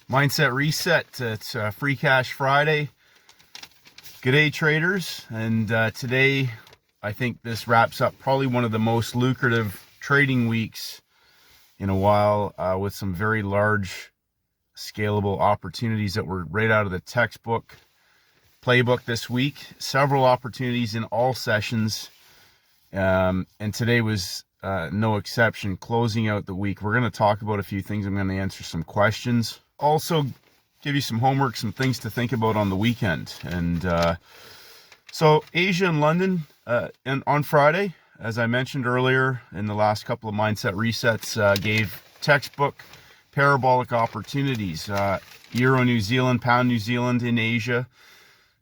Mindset Reset. It's Free Cash Friday. G'day traders, and today I think this wraps up probably one of the most lucrative trading weeks in a while, with some very large scalable opportunities that were right out of the textbook playbook this week. Several opportunities in all sessions, and today was no exception. Closing out the week, we're going to talk about a few things. I'm going to answer some questions, also give you some homework, some things to think about on the weekend. And so Asia and London, and on Friday, as I mentioned earlier in the last couple of mindset resets, gave textbook parabolic opportunities. Euro New Zealand, pound New Zealand in Asia.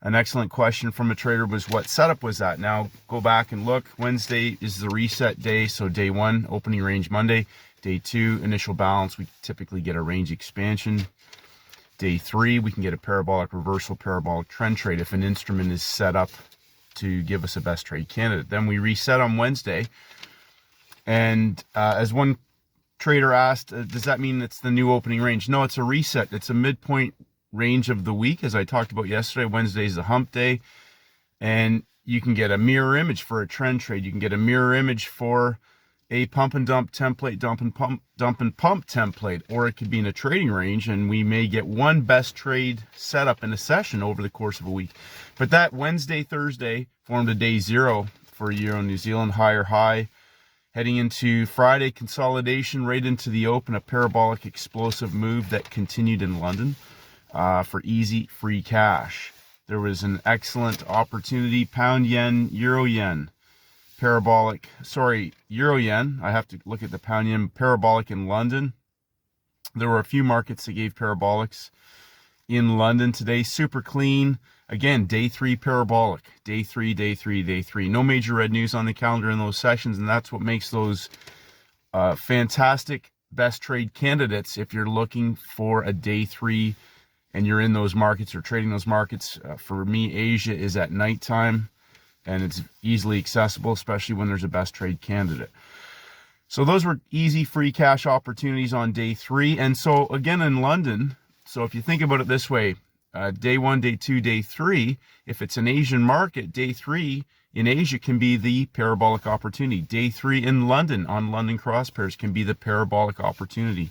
An excellent question from a trader was, what setup was that? Now go back and look. Wednesday is the reset day, so day one, opening range Monday. Day two, initial balance. We typically get a range expansion. Day three, we can get a parabolic reversal, parabolic trend trade if an instrument is set up to give us a best trade candidate. Then we reset on Wednesday. And as one trader asked, does that mean it's the new opening range? No, it's a reset. It's a midpoint range of the week. As I talked about yesterday, Wednesday is the hump day. And you can get a mirror image for a trend trade. You can get a mirror image for a pump and dump template, dump and pump template, or it could be in a trading range, and we may get one best trade setup in a session over the course of a week. But that Wednesday, Thursday formed a day zero for Euro New Zealand, higher high. Heading into Friday, consolidation right into the open, a parabolic explosive move that continued in London for easy free cash. There was an excellent opportunity, pound yen, euro yen. Euro yen. I have to look at the pound yen. Parabolic in London. There were a few markets that gave parabolics in London today. Super clean. Again, day three parabolic. Day three. No major red news on the calendar in those sessions, and that's what makes those fantastic best trade candidates if you're looking for a day three and you're in those markets or trading those markets. For me, Asia is at nighttime, and it's easily accessible, especially when there's a best trade candidate. So those were easy free cash opportunities on day three. And so again in London, so if you think about it this way, day one, day two, day three, if it's an Asian market, day three in Asia can be the parabolic opportunity. Day three in London on London crosspairs can be the parabolic opportunity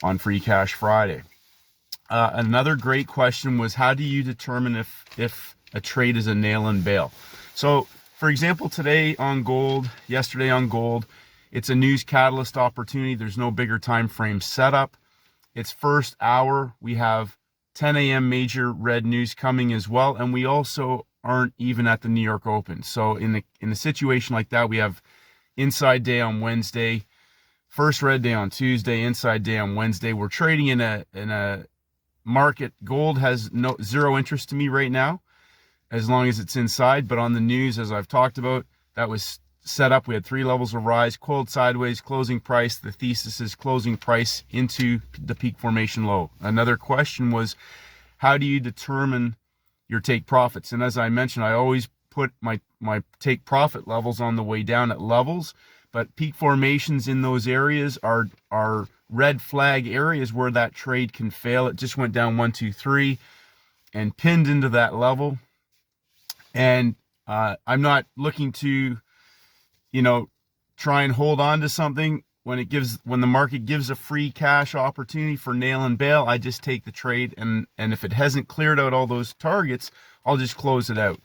on Free Cash Friday. Another great question was, how do you determine if a trade is a nail and bail? So, for example, today on gold, yesterday on gold, it's a news catalyst opportunity. There's no bigger time frame setup. It's first hour. We have 10 a.m. major red news coming as well, and we also aren't even at the New York Open. So in a situation like that, we have inside day on Wednesday, first red day on Tuesday, inside day on Wednesday. We're trading in a market. Gold has zero interest to me right now, as long as it's inside. But on the news, as I've talked about, that was set up. We had three levels of rise, coiled sideways, closing price. The thesis is closing price into the peak formation low. Another question was, how do you determine your take profits? And as I mentioned, I always put my take profit levels on the way down at levels, but peak formations in those areas are red flag areas where that trade can fail. It just went down 1, 2, 3 and pinned into that level. And I'm not looking to, try and hold on to something when the market gives a free cash opportunity for nail and bail. I just take the trade, and if it hasn't cleared out all those targets, I'll just close it out,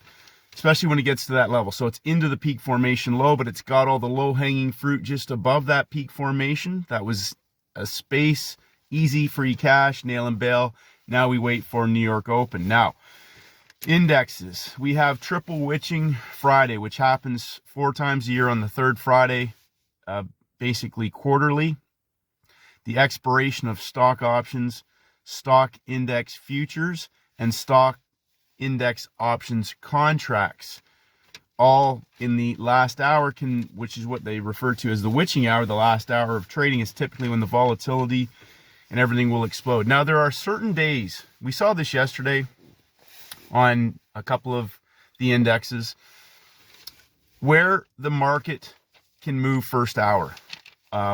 especially when it gets to that level. So it's into the peak formation low, but it's got all the low-hanging fruit just above that peak formation. That was a space, easy free cash, nail and bail. Now we wait for New York Open. Now, indexes. We have triple witching Friday, which happens 4 times a year on the third Friday, basically quarterly. The expiration of stock options, stock index futures, and stock index options contracts, all in the last hour, which is what they refer to as the witching hour. The last hour of trading is typically when the volatility and everything will explode. Now, there are certain days, we saw this yesterday on a couple of the indexes, where the market can move first hour.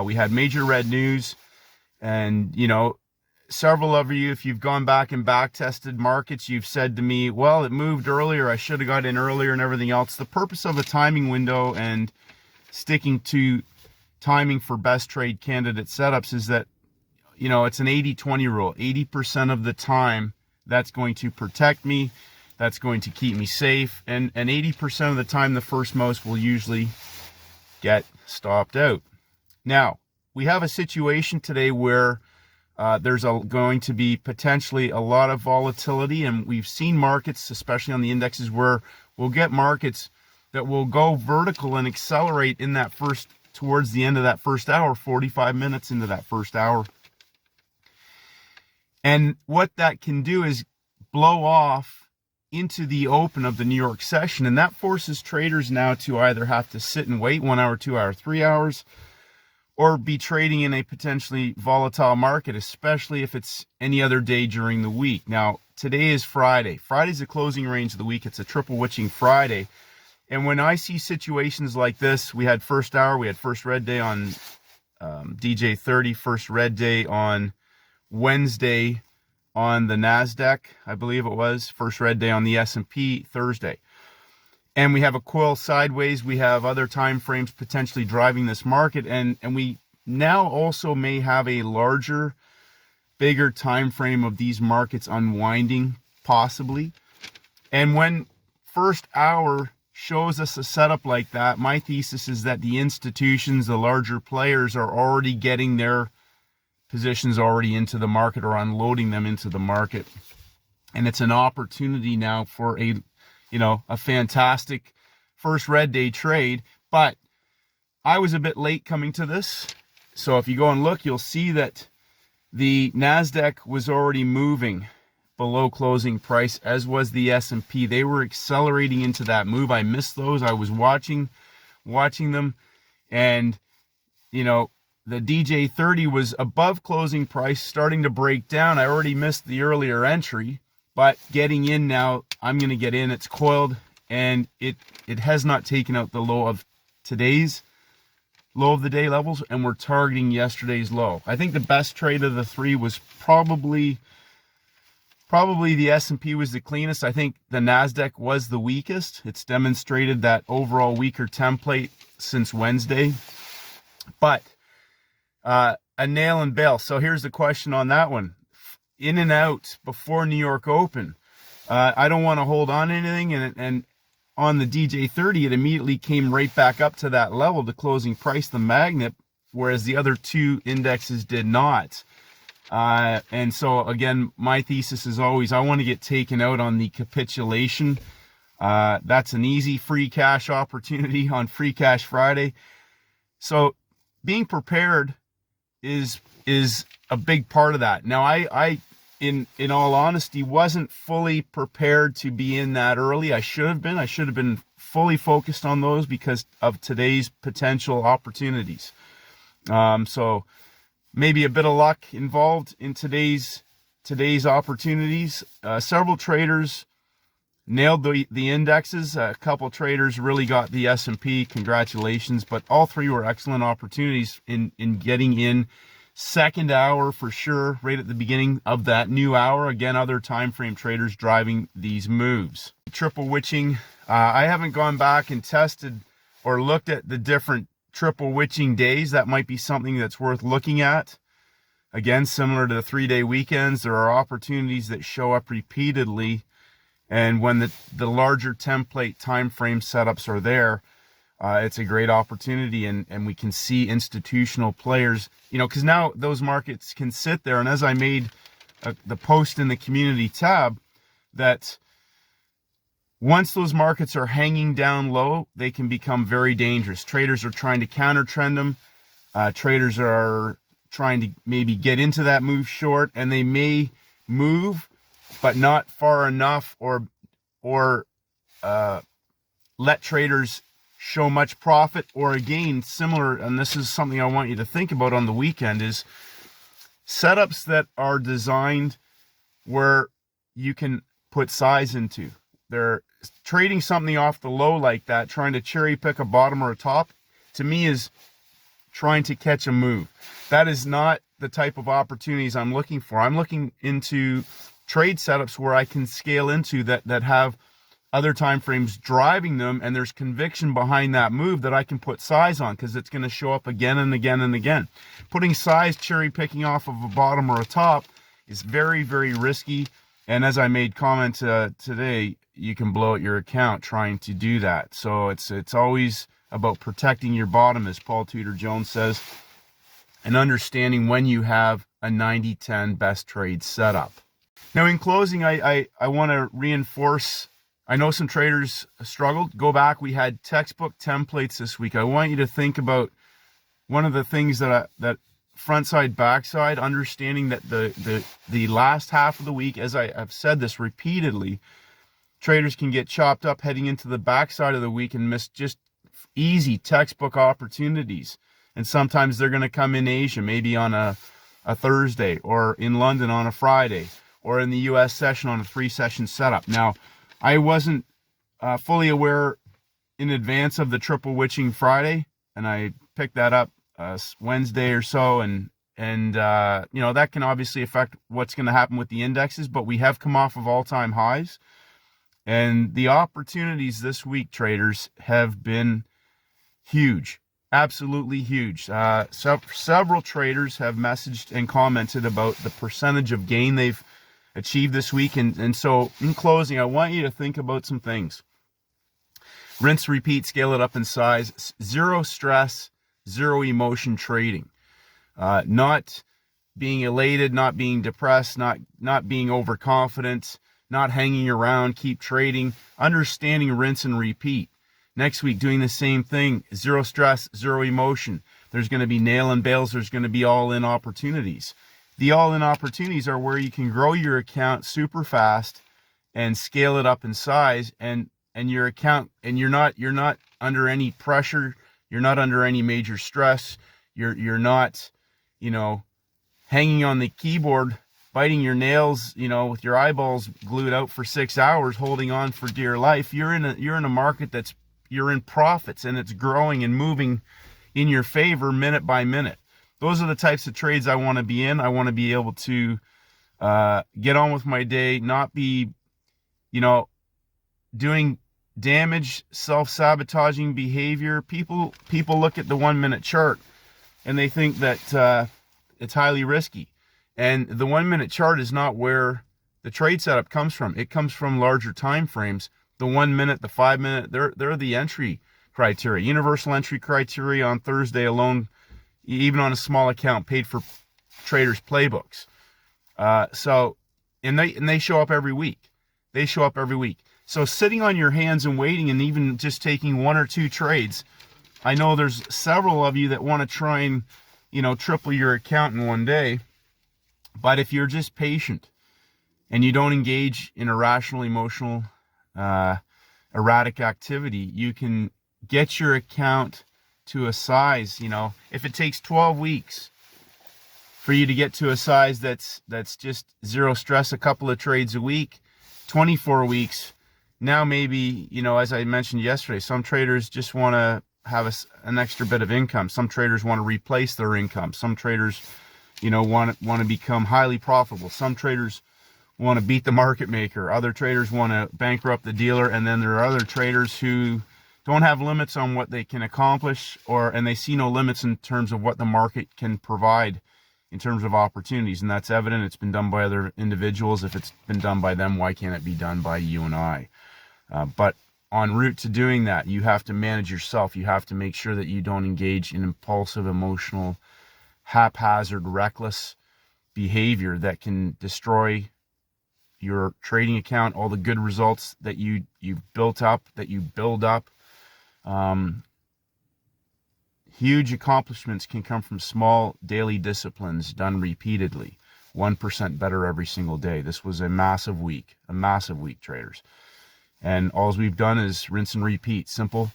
We had major red news, and several of you, if you've gone back and back tested markets, you've said to me, well, it moved earlier, I should have got in earlier and everything else. The purpose of a timing window and sticking to timing for best trade candidate setups is that, you know, it's an 80-20 rule. 80% of the time, that's going to protect me, that's going to keep me safe, and 80% of the time, the first most will usually get stopped out. Now, we have a situation today where there's going to be potentially a lot of volatility, and we've seen markets, especially on the indexes, where we'll get markets that will go vertical and accelerate in that towards the end of that first hour, 45 minutes into that first hour. And what that can do is blow off into the open of the New York session, and that forces traders now to either have to sit and wait 1 hour, 2 hours, 3 hours, or be trading in a potentially volatile market, especially if it's any other day during the week. Now, today is Friday. Friday's the closing range of the week. It's a triple witching Friday. And when I see situations like this, we had first hour, we had first red day on DJ30, first red day on Wednesday on the NASDAQ, I believe it was, first red day on the S&P Thursday. And we have a coil sideways. We have other time frames potentially driving this market. And we now also may have a larger, bigger time frame of these markets unwinding, possibly. And when first hour shows us a setup like that, my thesis is that the institutions, the larger players, are already getting their positions already into the market or unloading them into the market. And it's an opportunity now for a fantastic first red day trade. But I was a bit late coming to this. So if you go and look, you'll see that the NASDAQ was already moving below closing price, as was the S&P. They were accelerating into that move. I missed those. I was watching them. And, you know, the DJ30 was above closing price, starting to break down. I already missed the earlier entry, but getting in now, I'm going to get in. It's coiled, and it has not taken out the low of today's low of the day levels, and we're targeting yesterday's low. I think the best trade of the three was probably the S&P was the cleanest. I think the NASDAQ was the weakest. It's demonstrated that overall weaker template since Wednesday. But a nail and bail. So here's the question on that one. In and out before New York Open. I don't want to hold on to anything. And on the DJ30, it immediately came right back up to that level, the closing price, the magnet, whereas the other two indexes did not. And so, again, my thesis is always I want to get taken out on the capitulation. That's an easy free cash opportunity on Free Cash Friday. So being prepared is a big part of that. Now, I in all honesty, wasn't fully prepared to be in that early. I should have been fully focused on those because of today's potential opportunities. So maybe a bit of luck involved in today's opportunities. Several traders nailed the indexes. A couple traders really got the S&P. Congratulations. But all three were excellent opportunities in getting in. Second hour for sure, right at the beginning of that new hour. Again, other time frame traders driving these moves. Triple witching. I haven't gone back and tested or looked at the different triple witching days. That might be something that's worth looking at. Again, similar to the 3-day weekends, there are opportunities that show up repeatedly. And when the larger template time frame setups are there, it's a great opportunity, and we can see institutional players, because now those markets can sit there. And as I made the post in the community tab, that once those markets are hanging down low, they can become very dangerous. Traders are trying to counter trend them. Traders are trying to maybe get into that move short, and they may move, but not far enough, or let traders show much profit. Or again, similar, and this is something I want you to think about on the weekend, is setups that are designed where you can put size into. They're trading something off the low like that, trying to cherry pick a bottom or a top, to me is trying to catch a move. That is not the type of opportunities I'm looking for. I'm looking into trade setups where I can scale into that have other time frames driving them, and there's conviction behind that move that I can put size on, because it's going to show up again and again and again. Putting size cherry picking off of a bottom or a top is very, very risky. And as I made comment today, you can blow out your account trying to do that. So it's always about protecting your bottom, as Paul Tudor Jones says, and understanding when you have a 90-10 best trade setup. Now, in closing, I want to reinforce, I know some traders struggled. Go back. We had textbook templates this week. I want you to think about one of the things that front side, back side, understanding that the last half of the week, as I've said this repeatedly, traders can get chopped up heading into the back side of the week and miss just easy textbook opportunities. And sometimes they're going to come in Asia, maybe on a Thursday, or in London on a Friday, or in the US session on a 3-session setup. Now, I wasn't fully aware in advance of the triple witching Friday, and I picked that up Wednesday or so, and you know, that can obviously affect what's going to happen with the indexes, but we have come off of all-time highs, and the opportunities this week, traders, have been huge, absolutely huge. Several traders have messaged and commented about the percentage of gain they've achieved this week, and so in closing, I want you to think about some things. Rinse, repeat, scale it up in size. Zero stress, zero emotion trading. Not being elated, not being depressed, not being overconfident, not hanging around, keep trading. Understanding rinse and repeat. Next week, doing the same thing. Zero stress, zero emotion. There's going to be nail and bails. There's going to be all-in opportunities. The all-in opportunities are where you can grow your account super fast and scale it up in size, and your account, and you're not under any pressure. You're not under any major stress. You're not, you know, hanging on the keyboard, biting your nails, you know, with your eyeballs glued out for 6 hours, holding on for dear life. You're in a market you're in profits, and it's growing and moving in your favor minute by minute. Those are the types of trades I want to be in. I want to be able to get on with my day, not be, you know, doing damage, self-sabotaging behavior. People look at the 1-minute chart and they think that it's highly risky. And the 1-minute chart is not where the trade setup comes from. It comes from larger time frames. The 1 minute, the 5 minute, they're the entry criteria. Universal entry criteria on Thursday alone, even on a small account, paid for traders' playbooks. And they show up every week. They show up every week. So sitting on your hands and waiting, and even just taking 1 or 2 trades, I know there's several of you that want to try and, you know, triple your account in one day. But if you're just patient and you don't engage in irrational, emotional, erratic activity, you can get your account to a size, you know, if it takes 12 weeks for you to get to a size that's just zero stress, a couple of trades a week, 24 weeks, now maybe, you know, as I mentioned yesterday, some traders just want to have an extra bit of income. Some traders want to replace their income. Some traders, you know, want to become highly profitable. Some traders want to beat the market maker. Other traders want to bankrupt the dealer. And then there are other traders who don't have limits on what they can accomplish, and they see no limits in terms of what the market can provide in terms of opportunities. And that's evident. It's been done by other individuals. If it's been done by them, why can't it be done by you and I? But en route to doing that, you have to manage yourself. You have to make sure that you don't engage in impulsive, emotional, haphazard, reckless behavior that can destroy your trading account, all the good results that you've built up, that you build up. Huge accomplishments can come from small daily disciplines done repeatedly. 1% better every single day. This was a massive week, traders. And all we've done is rinse and repeat. Simple,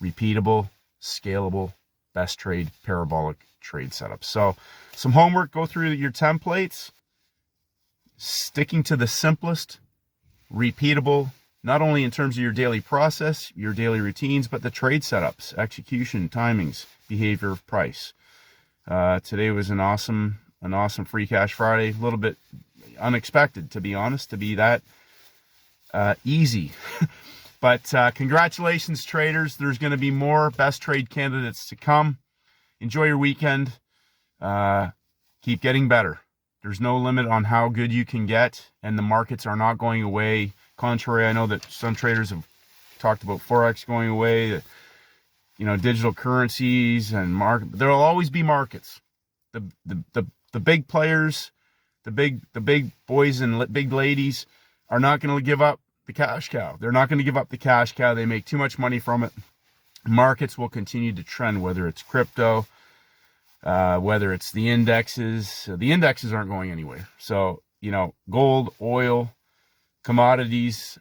repeatable, scalable, best trade, parabolic trade setup. So some homework, go through your templates, sticking to the simplest, repeatable, not only in terms of your daily process, your daily routines, but the trade setups, execution, timings, behavior of price. Today was an awesome free cash Friday. A little bit unexpected, to be honest, to be that easy. But congratulations, traders. There's going to be more best trade candidates to come. Enjoy your weekend. Keep getting better. There's no limit on how good you can get, and the markets are not going away. Contrary, I know that some traders have talked about Forex going away, digital currencies and market. There'll always be markets. The big players, the big boys and big ladies are not going to give up the cash cow. They're not going to give up the cash cow. They make too much money from it. Markets will continue to trend, whether it's crypto, whether it's the indexes. The indexes aren't going anywhere. So, gold, oil, commodities,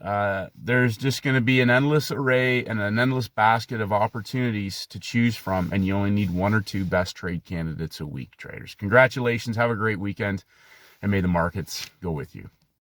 there's just going to be an endless array and an endless basket of opportunities to choose from, and you only need one or two best trade candidates a week, traders. Congratulations. Have a great weekend, and may the markets go with you.